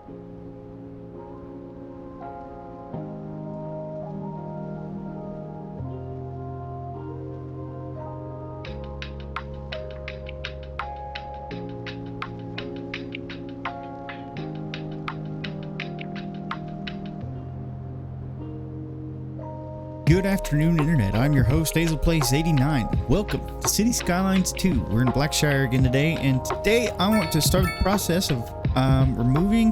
Good afternoon, Internet. I'm your host, HazelPlace89. Welcome to City Skylines 2. We're in Blackshire again today, and today I want to start the process of removing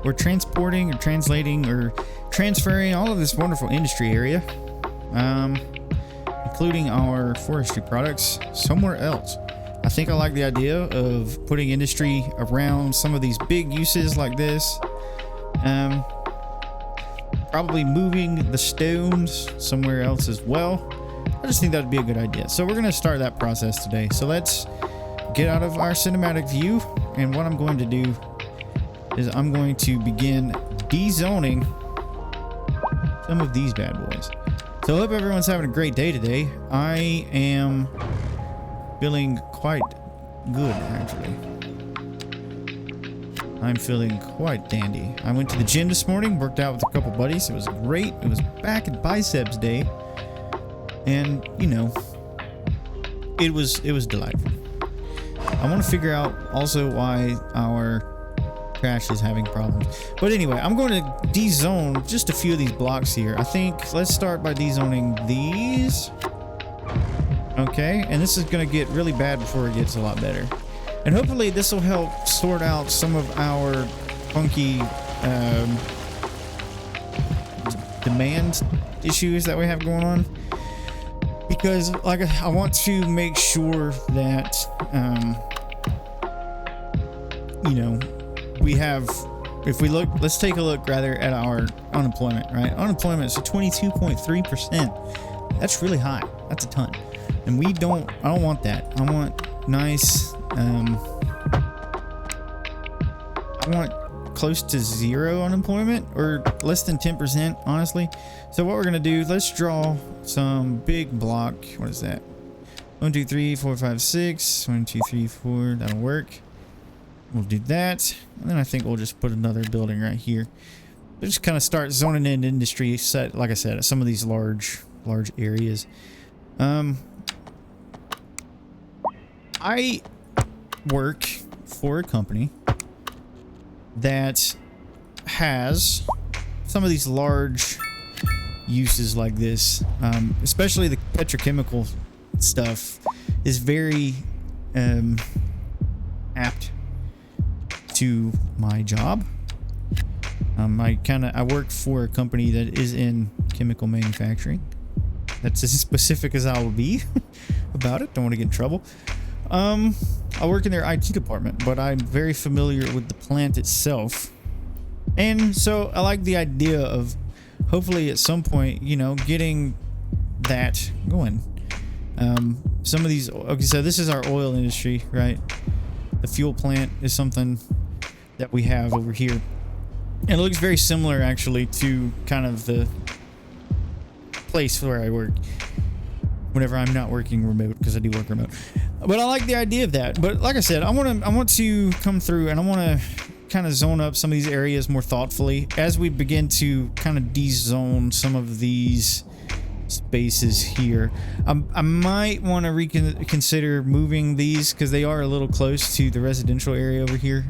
or transporting or translating or transferring all of this wonderful industry area, including our forestry products, somewhere else. I think I like the idea of putting industry around some of these big uses like this. Probably moving the stones somewhere else as well. I just think that would be a good idea. So we're going to start that process today. So let's get out of our cinematic view. And what I'm going to do is I'm going to begin dezoning some of these bad boys. So I hope everyone's having a great day today. I am feeling quite good, actually. I'm feeling quite dandy. I went to the gym this morning, worked out with a couple buddies. It was great. It was back at biceps day. And, you know, it was delightful. I want to figure out also why our trash is having problems. But anyway, I'm going to dezone just a few of these blocks here. I think let's start by dezoning these. Okay, and this is going to get really bad before it gets a lot better. And hopefully this will help sort out some of our funky demand issues that we have going on. Because like I want to make sure that, you know, we have, if we look, let's take a look rather at our unemployment, right? Unemployment is 22.3%. That's really high. That's a ton. And I don't want that. I want nice, I want close to zero unemployment, or less than 10%, honestly. So what we're gonna do, let's draw some big block. What is that? 1, 2, 3, 4, 5, 6. 1, 2, 3, 4. That'll work. We'll do that, and then I think we'll just put another building right here. We'll just kind of start zoning in industry, set, like I said, some of these large areas. I work for a company that has some of these large uses like this, especially the petrochemical stuff is very apt to my job. I work for a company that is in chemical manufacturing. That's as specific as I will be about it. Don't want to get in trouble. I work in their IT department, but I'm very familiar with the plant itself. And so I like the idea of hopefully at some point, you know, getting that going. Some of these, okay, so this is our oil industry, right? The fuel plant is something that we have over here. And it looks very similar actually to kind of the place where I work whenever I'm not working remote, because I do work remote. But I like the idea of that. But like I said, I want to come through and I want to kind of zone up some of these areas more thoughtfully as we begin to kind of de-zone some of these spaces here. I might want to reconsider moving these because they are a little close to the residential area over here,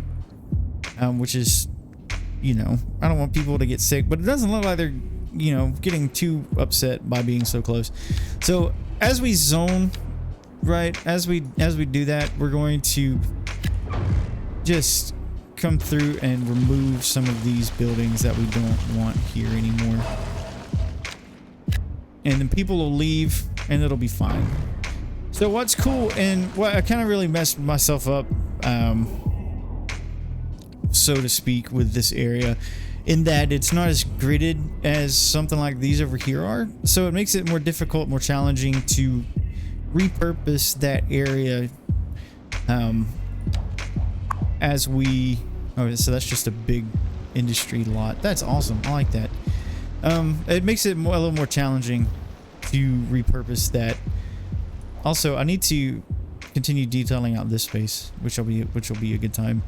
which is, you know, I don't want people to get sick, but it doesn't look like they're, you know, getting too upset by being so close. So as we zone, right, as we do that, we're going to just come through and remove some of these buildings that we don't want here anymore, and then people will leave and it'll be fine. So what's cool, and what I kind of really messed myself up, so to speak, with this area, in that it's not as gridded as something like these over here are. So it makes it more difficult, more challenging to repurpose that area as we... Oh, so that's just a big industry lot. That's awesome. I like that. It makes it a little more challenging to repurpose that. Also, I need to continue detailing out this space, which will be a good time.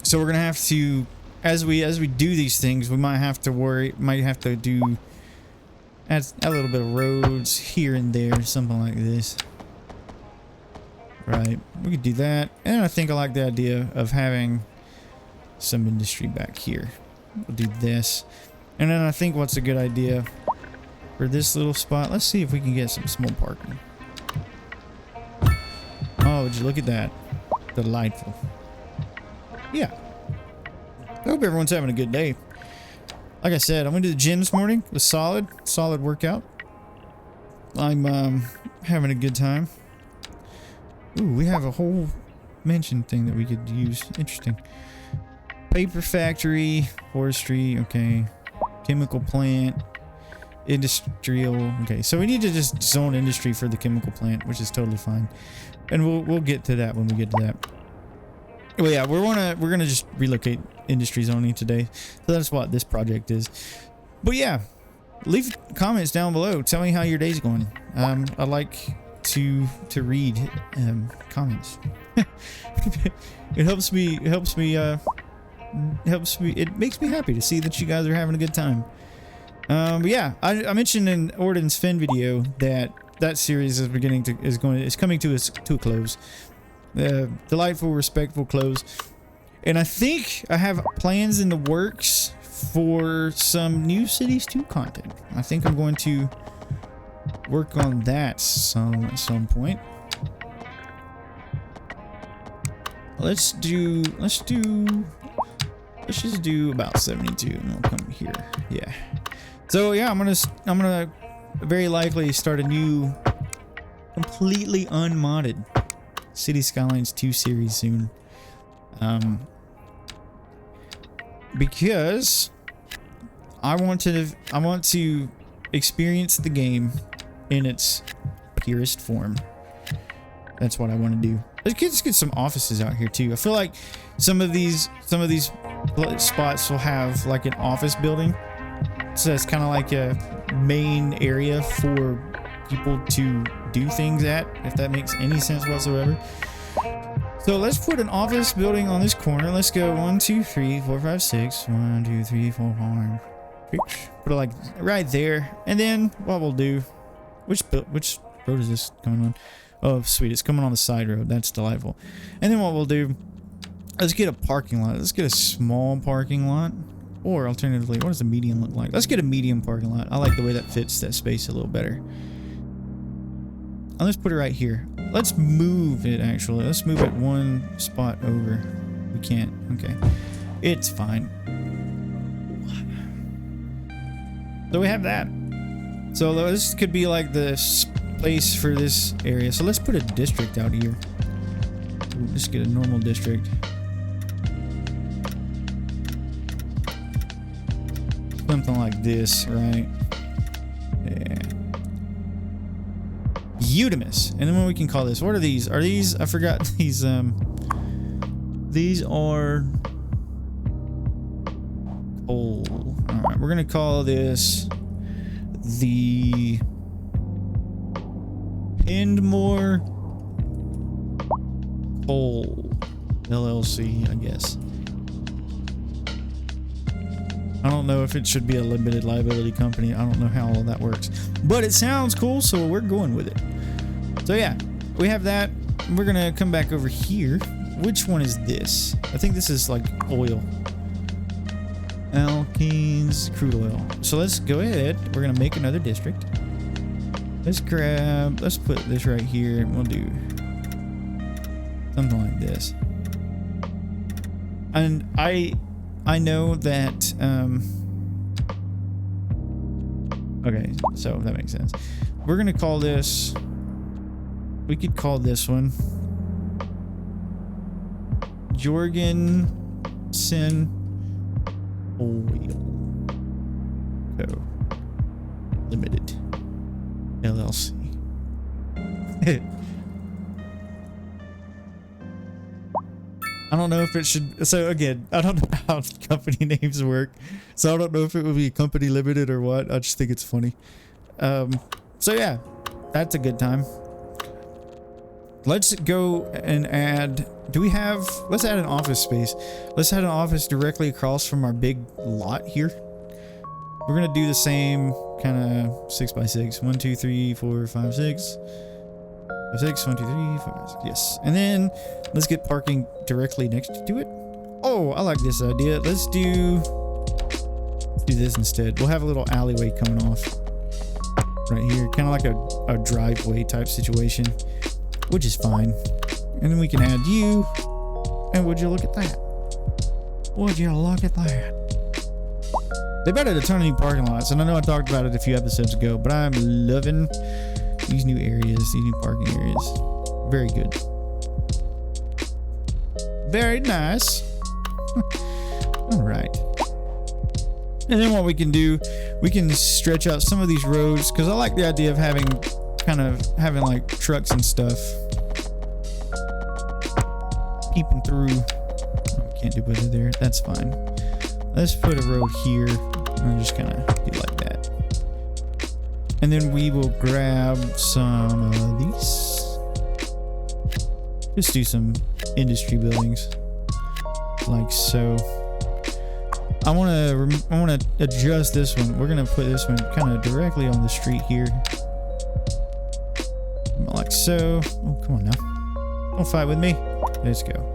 So we're gonna have to, as we do these things, we might have to do add a little bit of roads here and there, something like this. Right, we could do that. And I think I like the idea of having some industry back here. We'll do this. And then I think what's a good idea for this little spot, let's see if we can get some small parking. Oh, would you look at that? Delightful. Yeah. I hope everyone's having a good day. Like I said, I went to the gym this morning. It was solid workout. I'm having a good time. Ooh, we have a whole mention thing that we could use. Interesting. Paper factory, forestry, okay. Chemical plant, industrial. Okay, so we need to just zone industry for the chemical plant, which is totally fine. And we'll get to that when we get to that. Well, yeah, we're gonna just relocate industry zoning today. So that's what this project is. But yeah, leave comments down below. Tell me how your day's going. I like to read comments. It helps me. It makes me happy to see that you guys are having a good time. But yeah, I mentioned in Orden's Fin video that series is coming to a close. Delightful, respectful close. And I think I have plans in the works for some new Cities 2 content. I think I'm going to work on that at some point. Let's just do about 72 and we'll come here. Yeah. So yeah, I'm gonna very likely start a new completely unmodded City Skylines 2 series soon. Because I want to experience the game in its purest form. That's what I want to do. Let's get some offices out here too. I feel like some of these spots will have like an office building. So it's kind of like a main area for people to do things at, if that makes any sense whatsoever. So let's put an office building on this corner. Let's go 1, 2, 3, 4, 5, 6. 1, 2, 3, 4, 5, 6. Put it like right there. And then what we'll do, which road is this coming on? Oh, sweet. It's coming on the side road. That's delightful. And then what we'll do, let's get a parking lot. Let's get a small parking lot. Or alternatively, what does a medium look like? Let's get a medium parking lot. I like the way that fits that space a little better. And let's put it right here. Let's move it, actually. Let's move it one spot over. We can't. Okay. It's fine. So we have that. So this could be like the place for this area. So let's put a district out here. We'll just get a normal district. Something like this, right? Yeah. Udemus. And then what we can call this. What are these? Are these, I forgot these are coal. Alright, we're gonna call this the Endmore Coal LLC, I guess. I don't know if it should be a limited liability company. I don't know how all of that works, but it sounds cool, so we're going with it. So yeah, we have that. We're gonna come back over here. Which one is this? I think this is like oil. Alkenes, crude oil. So let's go ahead. We're gonna make another district. Let's put this right here, and we'll do something like this. And I know that, okay, so that makes sense. We're gonna call this, we could call this one Jorgensen Oil Co. Limited LLC. I don't know if it should, so again, I don't know how company names work, so I don't know if it would be company limited or what. I just think it's funny. So yeah, that's a good time. let's go and add, let's add an office space. Let's add an office directly across from our big lot here. We're gonna do the same kind of 6 by 6. 1, 2, 3, 4, 5, 6. 6, 1, 2, 3, 4, 5, 6. Yes. And then let's get parking directly next to it. Oh, I like this idea. Let's do this instead. We'll have a little alleyway coming off right here, kind of like a driveway type situation, which is fine. And then we can add you. And would you look at that? Would you look at that? They've added a ton of new parking lots, and I know I talked about it a few episodes ago, but I'm loving these new areas, these new parking areas. Very good. Very nice. All right. And then what we can do, we can stretch out some of these roads, because I like the idea of having like trucks and stuff peeping through. Oh, can't do better there. That's fine. Let's put a road here and just kind of do like that. And then we will grab some of these. Just do industry buildings like so. I want to adjust this one. We're gonna put this one kind of directly on the street here, like so. Oh, come on now! Don't fight with me. Let's go.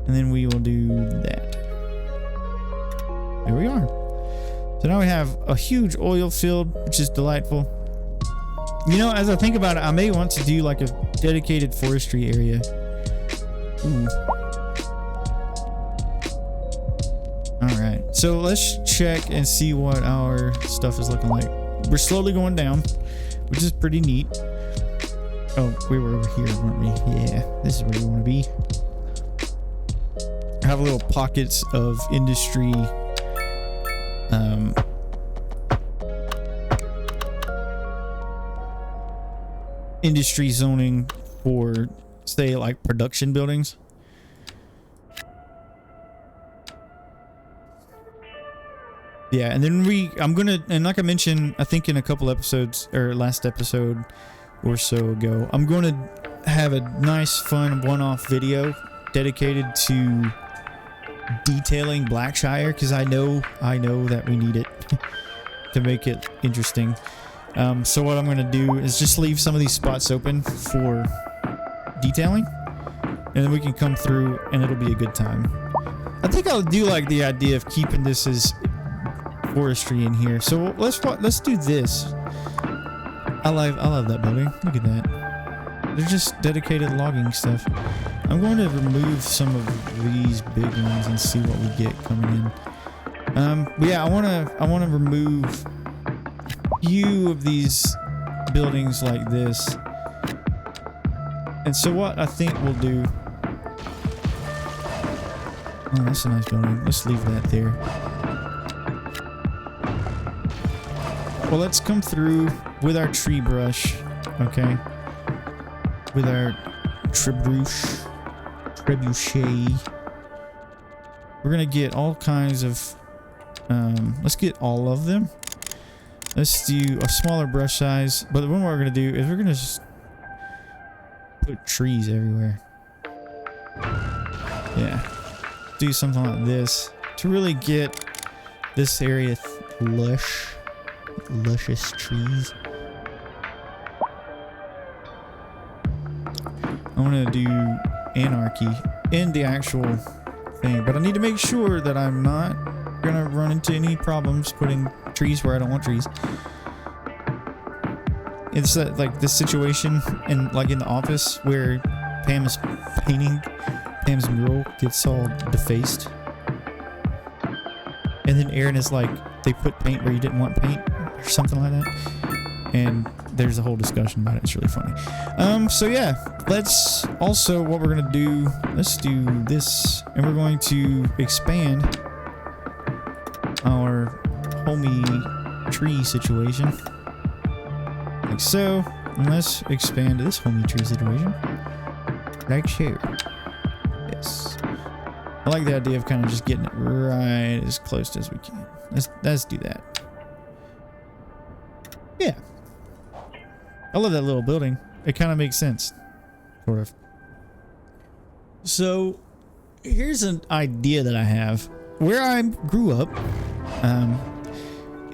And then we will do that. There we are. So now we have a huge oil field, which is delightful. You know, as I think about it, I may want to do like a dedicated forestry area. Ooh. Alright, so let's check and see what our stuff is looking like. We're slowly going down, which is pretty neat. Oh, we were over here, weren't we? Yeah, this is where we want to be. I have little pockets of industry. Industry zoning for, say, like production buildings. Yeah, and then I'm gonna, and like I mentioned, I think in a couple episodes, or last episode or so ago, I'm gonna have a nice, fun one-off video dedicated to detailing Blackshire, because I know that we need it to make it interesting. So what I'm gonna do is just leave some of these spots open for detailing, and then we can come through and it'll be a good time. I think I'll do like the idea of keeping this as forestry in here. So let's do this. I love that building. Look at that. They're just dedicated logging stuff. I'm going to remove some of these big ones and see what we get coming in. But yeah, I want to remove a few of these buildings like this. And so what I think we'll do. Oh, that's a nice building. Let's leave that there. Well, let's come through with our tree brush, okay? With our trebuchet. We're gonna get all kinds of, let's get all of them. Let's do a smaller brush size, but what we're gonna do is we're gonna just put trees everywhere. Yeah, do something like this to really get this area luscious trees. I want to do anarchy in the actual thing, but I need to make sure that I'm not gonna run into any problems putting trees where I don't want trees. It's like this situation in the office where Pam is painting, Pam's mural gets all defaced, and then Aaron is like, they put paint where you didn't want paint or something like that, and there's a whole discussion about it. It's really funny. So yeah, let's also, what we're gonna do, let's do this, and we're going to expand our homie tree situation like so, and let's expand this homie tree situation like so. Yes, I like the idea of kind of just getting it right as close as we can. Let's do that. Yeah, I love that little building. It kind of makes sense. sort of. So here's an idea that I have. Where I grew up,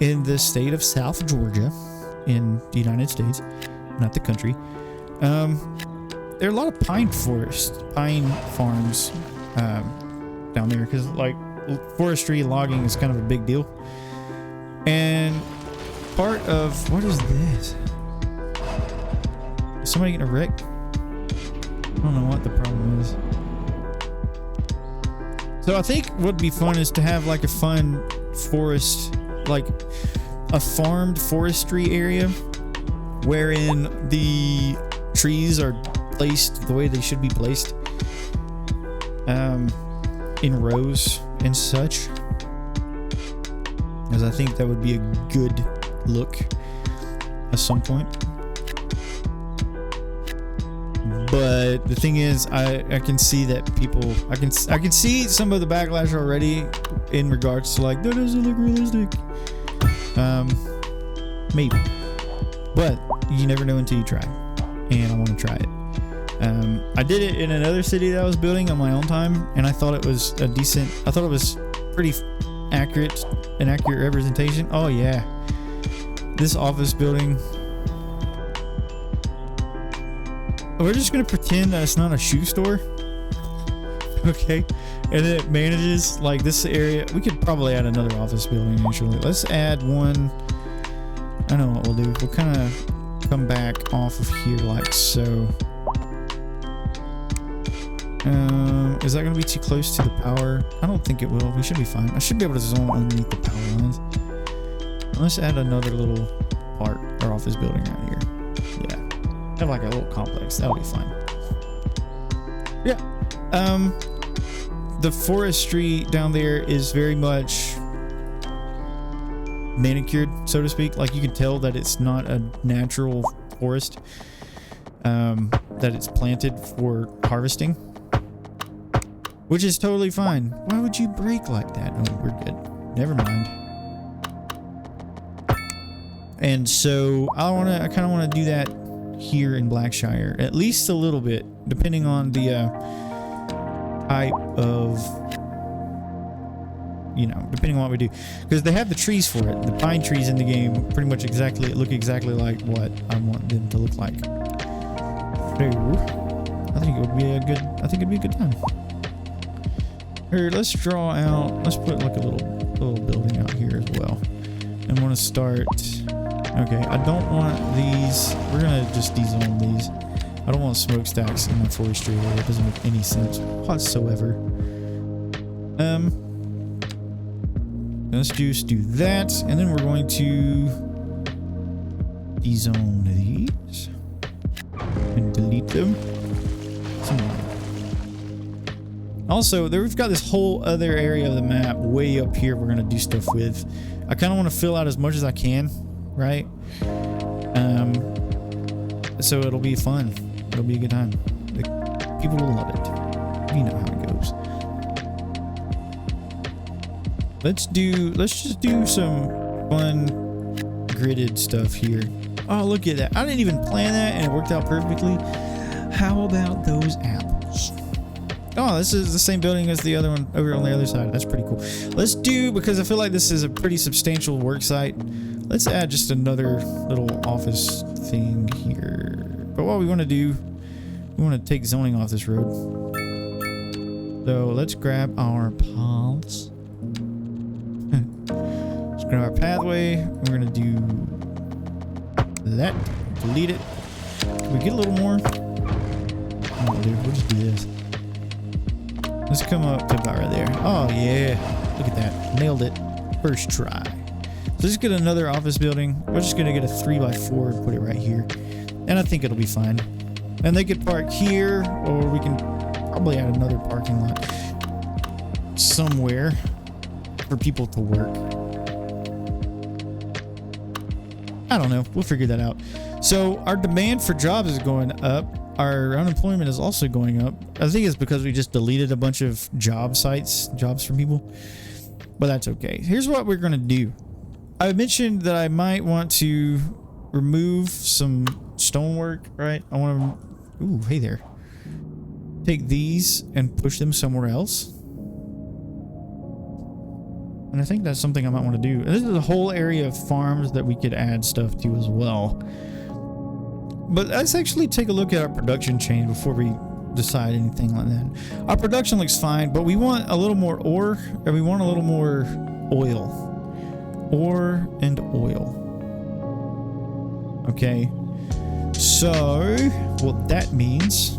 in the state of South Georgia, in the United States, not the country, there are a lot of pine farms down there, because like forestry logging is kind of a big deal. And part of what is this? Is somebody getting a wreck? I don't know what the problem is. So I think what would be fun is to have like a fun forest, like a farmed forestry area wherein the trees are placed the way they should be placed, in rows and such, because I think that would be a good look at some point. But the thing is, I can see that people, I can see some of the backlash already in regards to like, that doesn't look realistic. Maybe, but you never know until you try, and I want to try it. I did it in another city that I was building on my own time, and I thought it was a decent, I thought it was pretty accurate, an accurate representation. Oh yeah, this office building, we're just gonna pretend that it's not a shoe store. Okay, and it manages like this area. We could probably add another office building actually. Let's add one. I know what we'll do. We'll kind of come back off of here like so. Is that going to be too close to the power? I don't think it will. We should be fine. I should be able to zone underneath the power lines. Let's add another little part or office building right here. Yeah, have like a little complex. That'll be fine. Yeah. The forestry down there is very much manicured, so to speak. Like you can tell that it's not a natural forest, that it's planted for harvesting, which is totally fine. Why would you break like that? Oh, we're good. Never mind. And so I kind of want to do that here in Blackshire, at least a little bit, depending on the type of, you know, depending on what we do, because they have the trees for it. The pine trees in the game pretty much look exactly like what I want them to look like. So I think it would be it'd be a good time. Here, let's draw out. Let's put like a little building out here as well. And want to start. Okay, I don't want these. We're gonna just dezone these. I don't want smokestacks in my forestry area. It doesn't make any sense whatsoever. Let's just do that, and then we're going to dezone these and delete them. Also, we've got this whole other area of the map way up here we're going to do stuff with. I kind of want to fill out as much as I can, right? So it'll be fun. It'll be a good time. People will love it. You know how it goes. Let's just do some fun gridded stuff here. Oh, look at that. I didn't even plan that and it worked out perfectly. How about those apples? Oh, this is the same building as the other one over on the other side. That's pretty cool. Let's do, because I feel like this is a pretty substantial work site, let's add just another little office thing here. But what we want to do, we want to take zoning off this road. So let's grab our paths. Let's grab our pathway. We're going to do that. Delete it. Can we get a little more? Oh, dude, we'll just do this. Let's come up to about right there. Oh, yeah. Look at that. Nailed it. First try. So let's get another office building. We're just going to get a 3x4 and put it right here. And I think it'll be fine. And they could park here, or we can probably add another parking lot somewhere for people to work. I don't know. We'll figure that out. So our demand for jobs is going up. Our unemployment is also going up. I think it's because we just deleted a bunch of job sites, jobs for people. But that's okay. Here's what we're going to do. I mentioned that I might want to remove some stonework, right? I want to... Ooh, hey there. take these and push them somewhere else. And I think that's something I might want to do. This is a whole area of farms that we could add stuff to as well. But let's actually take a look at our production chain before we decide anything like that. Our production looks fine, but we want a little more ore, and we want a little more oil. Ore and oil. Okay. So, what that means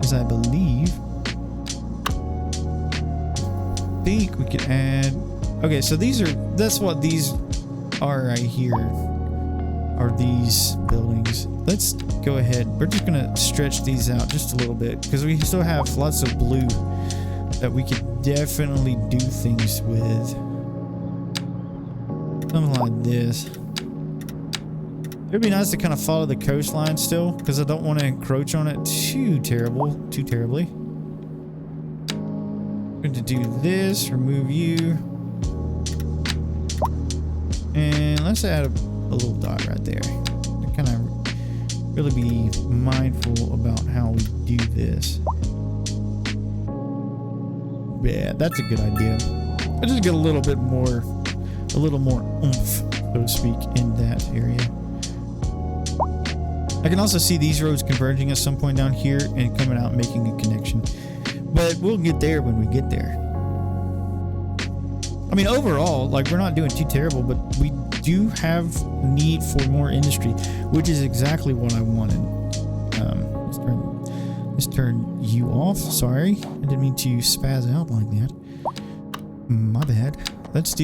is I believe we could add. Okay, so that's what these are right here. Are these buildings. Let's go ahead. We're just gonna stretch these out just a little bit because we still have lots of blue that we could definitely do things with. Something like this. It'd be nice to kind of follow the coastline still because I don't want to encroach on it too terribly. I'm going to do this, remove you. And let's add a little dot right there. To kind of really be mindful about how we do this. Yeah, that's a good idea. I just get a little more oomph, so to speak, in that area. I can also see these roads converging at some point down here and coming out and making a connection. But we'll get there when we get there. I mean, overall, like, we're not doing too terrible, but we do have need for more industry, which is exactly what I wanted. Let's turn you off. Sorry, I didn't mean to spaz out like that. My bad. Let's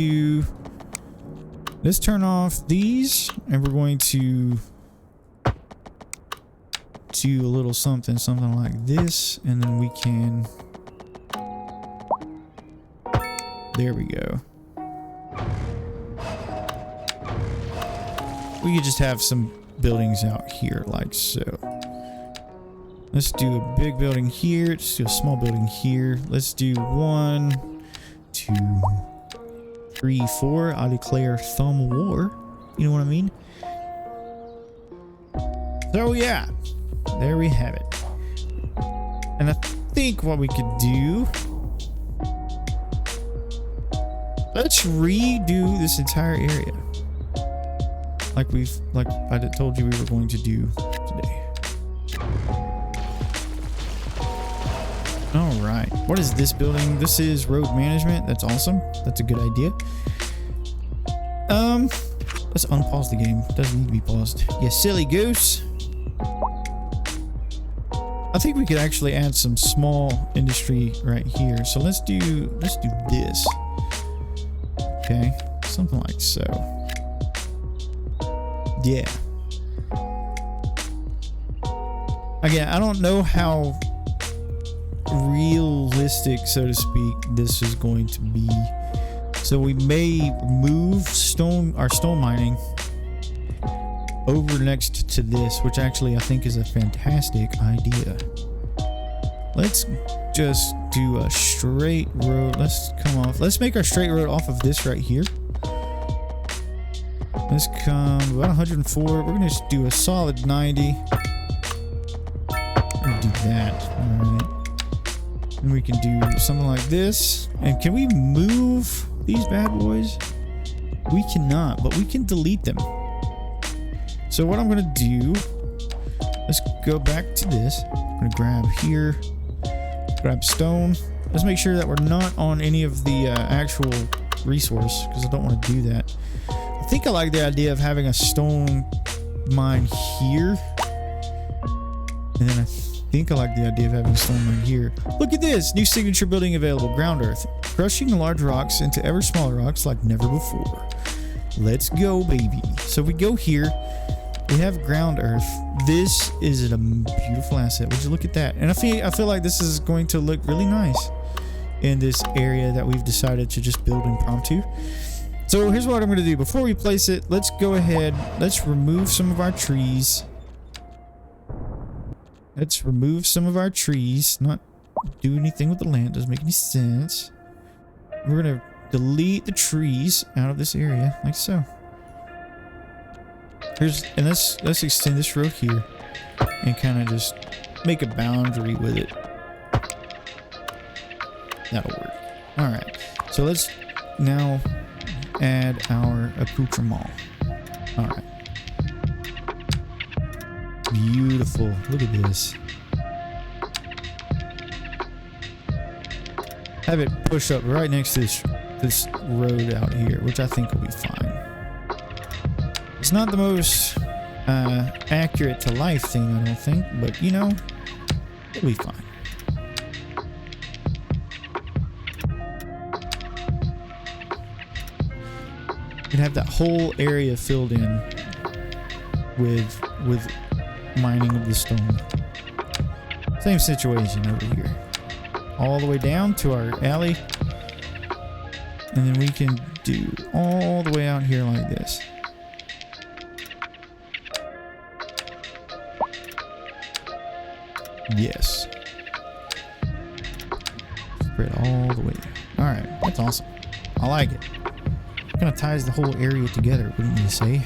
turn off these, and we're going to do a little something like this, and then we can. There we go. We could just have some buildings out here like so. Let's do a big building here. Let's do a small building here. Let's do 1, 2, 3, 4. I declare thumb war. You know what I mean? So yeah, there we have it. And I think what we could do, let's redo this entire area. Like I told you we were going to do today. All right. What is this building? This is road management. That's awesome. That's a good idea. Let's unpause the game. It doesn't need to be paused. You silly goose. I think we could actually add some small industry right here. So let's do this. Okay. Something like so. Yeah. Again, I don't know how realistic, so to speak, this is going to be. So we may move our stone mining over next to this, which actually I think is a fantastic idea. Let's just do a straight road. Let's make our straight road off of this right here. Let's come about 104. We're gonna just do a solid 90. We're gonna do that. All right. And we can do something like this. And can we move these bad boys? We cannot, but we can delete them. So what I'm gonna do, let's go back to this. I'm gonna grab here, grab stone. Let's make sure that we're not on any of the actual resource, because I don't want to do that. I think I like the idea of having a stone mine here. And then I think I like the idea of having a stone mine here. Look at this! New signature building available. Ground earth. Crushing large rocks into ever smaller rocks like never before. Let's go, baby. So we go here. We have ground earth. This is a beautiful asset. Would you look at that? And I feel like this is going to look really nice in this area that we've decided to just build impromptu. So here's what I'm going to do. Before we place it, let's go ahead. Let's remove some of our trees. Let's remove some of our trees. Not do anything with the land. Doesn't make any sense. We're going to delete the trees out of this area like so. And let's extend this road here and kind of just make a boundary with it. That'll work. All right. So let's now add our accoutrement. All right. Beautiful. Look at this. Have it push up right next to this road out here, which I think will be fine. It's not the most accurate to life thing, I don't think, but you know, it'll be fine. You have that whole area filled in with mining of the stone. Same situation over here. All the way down to our alley. And then we can do all the way out here like this. Yes. Spread all the way. Alright, that's awesome. I like it. Kind of ties the whole area together, wouldn't you say?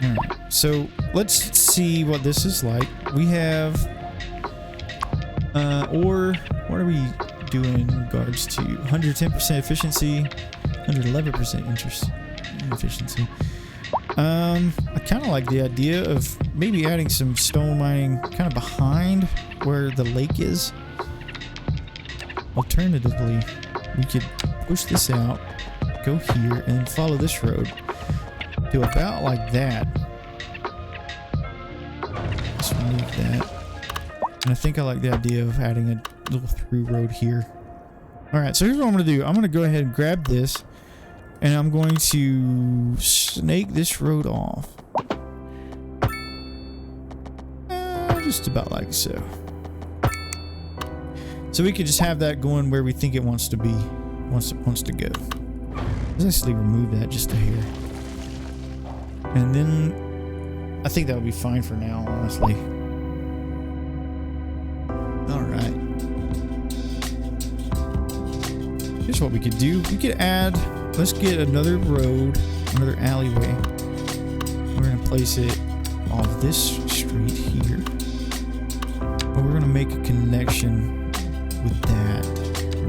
Alright, so let's see what this is like. We have or what are we doing in regards to 110% efficiency, 111% interest efficiency. I kind of like the idea of maybe adding some stone mining kind of behind where the lake is. Alternatively, we could push this out, go here, and follow this road to about like that. Let's remove that. And I think I like the idea of adding a little through road here. Alright, so here's what I'm going to do. I'm going to go ahead and grab this, and I'm going to snake this road off. Just about like so. So we could just have that going where we think it wants to be, wants to go. Let's actually remove that just a hair. And then I think that would be fine for now, honestly. Alright. Here's what we could do. We could add, let's get another road, another alleyway. We're going to place it off this street here. But we're going to make a connection with that.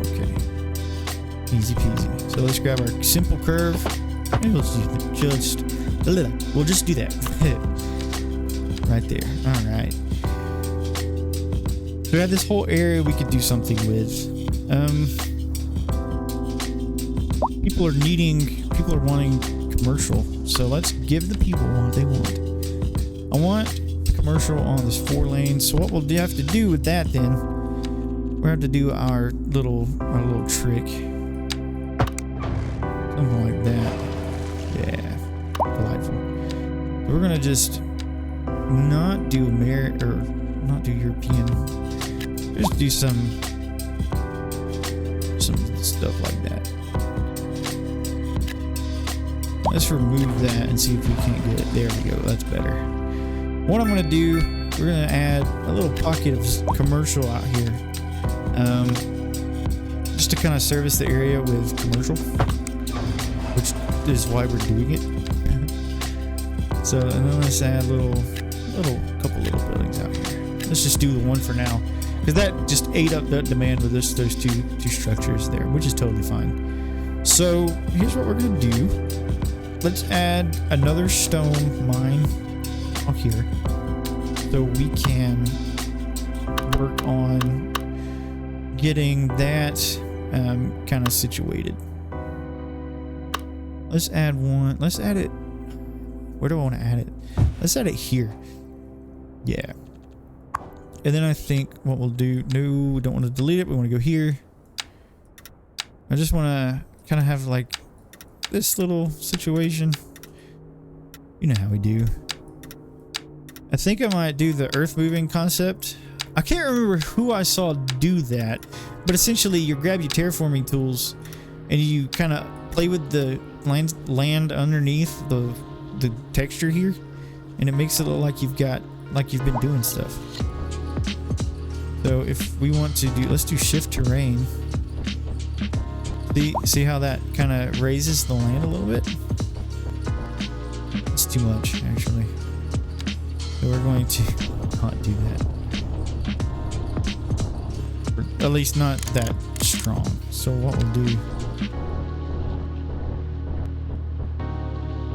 Okay. Easy peasy. So let's grab our simple curve. And we'll just do that. Right there. Alright. So we have this whole area we could do something with. People are wanting commercial. So let's give the people what they want. I want commercial on this 4 lane. So what we'll have to do with that then, we'll have to do our little trick. Something like that. Yeah. Delightful. We're gonna just not do not do European. Just do some stuff like that. Let's remove that and see if we can't get it. There we go. That's better. What I'm going to do, we're going to add a little pocket of commercial out here. Just to kind of service the area with commercial, which is why we're doing it. So, and then let's add couple little buildings out here. Let's just do the one for now, because that just ate up that demand with those two structures there, which is totally fine. So here's what we're going to do. Let's add another stone mine out here so we can work on getting that kind of situated. Let's add one. Let's add it. Where do I want to add it? Let's add it here. Yeah. And then I think what we'll do, no, we don't want to delete it. We want to go here. I just want to kind of have like this little situation. You know how we do. I think I might do the earth moving concept. I can't remember who I saw do that, but essentially you grab your terraforming tools and you kind of play with the land underneath the texture here, and it makes it look like you've been doing stuff. So if we want to do, let's do shift terrain. See how that kind of raises the land a little bit? It's too much, actually. So we're going to not do that. Or at least not that strong. So what we'll do,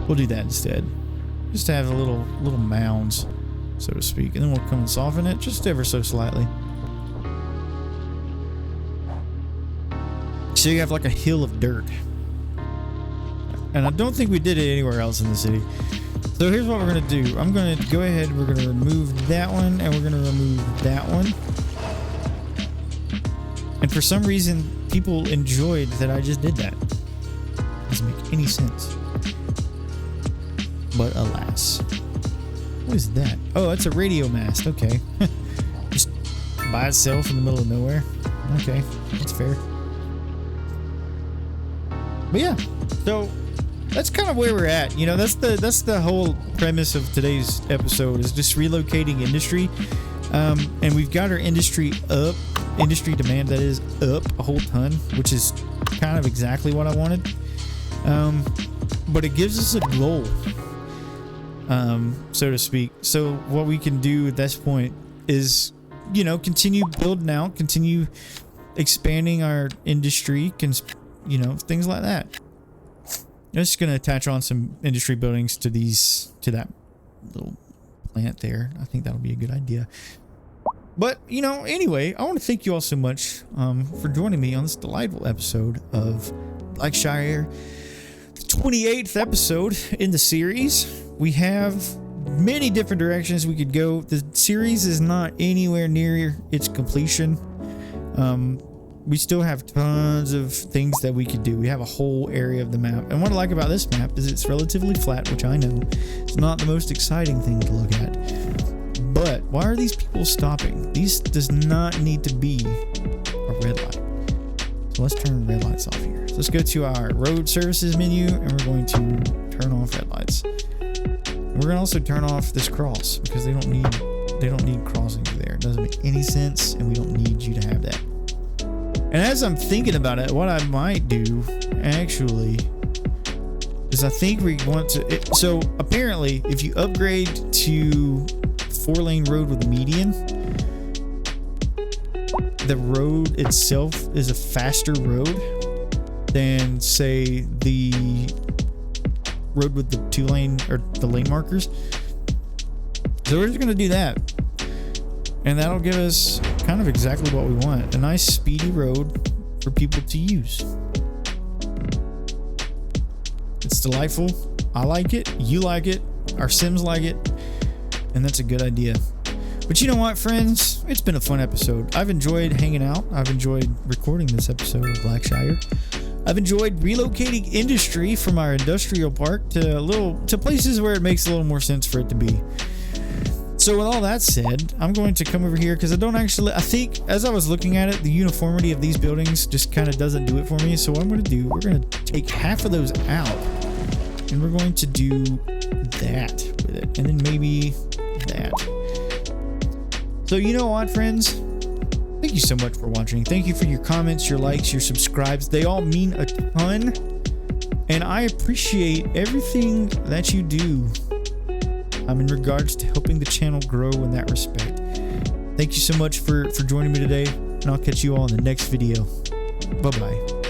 we'll do that instead. Just to have a little mounds, so to speak. And then we'll come and soften it just ever so slightly. So you have like a hill of dirt. And I don't think we did it anywhere else in the city. So here's what we're going to do. I'm going to go ahead, we're going to remove that one, and we're going to remove that one. And for some reason, people enjoyed that I just did that. Doesn't make any sense. But alas. What is that? Oh, that's a radio mast. Okay. Just by itself in the middle of nowhere. Okay, that's fair. But yeah, so that's kind of where we're at. You know, that's the whole premise of today's episode, is just relocating industry. And we've got our industry up, industry demand that is up a whole ton, which is kind of exactly what I wanted. But it gives us a goal, so to speak. So what we can do at this point is, you know, continue building out, continue expanding our industry, you know, things like that. I'm just going to attach on some industry buildings to that little plant there. I think that'll be a good idea. But, you know, anyway, I want to thank you all so much for joining me on this delightful episode of Blackshire, the 28th episode in the series. We have many different directions we could go. The series is not anywhere near its completion. We still have tons of things that we could do. We have a whole area of the map. And what I like about this map is it's relatively flat, which I know is not the most exciting thing to look at. But why are these people stopping? These does not need to be a red light. So let's turn red lights off here. So let's go to our road services menu, and we're going to turn off red lights. And we're going to also turn off this cross, because they don't need crossing there. It doesn't make any sense, and we don't need you to have that. And as I'm thinking about it, what I might do, actually, is I think we want to... So, apparently, if you upgrade to 4-lane road with median, the road itself is a faster road than, say, the road with the 2-lane, or the lane markers. So we're just going to do that. And that'll give us kind of exactly what we want. A nice speedy road for people to use. It's delightful. I like it. You like it. Our Sims like it. And that's a good idea. But you know what, friends? It's been a fun episode. I've enjoyed hanging out. I've enjoyed recording this episode of Blackshire. I've enjoyed relocating industry from our industrial park to places where it makes a little more sense for it to be. So with all that said, I'm going to come over here because I think as I was looking at it, the uniformity of these buildings just kind of doesn't do it for me. So what I'm going to do, we're going to take half of those out, and we're going to do that with it, and then maybe that. So you know what, friends? Thank you so much for watching. Thank you for your comments, your likes, your subscribes. They all mean a ton, and I appreciate everything that you do. In regards to helping the channel grow in that respect. Thank you so much for joining me today, and I'll catch you all in the next video. Bye-bye.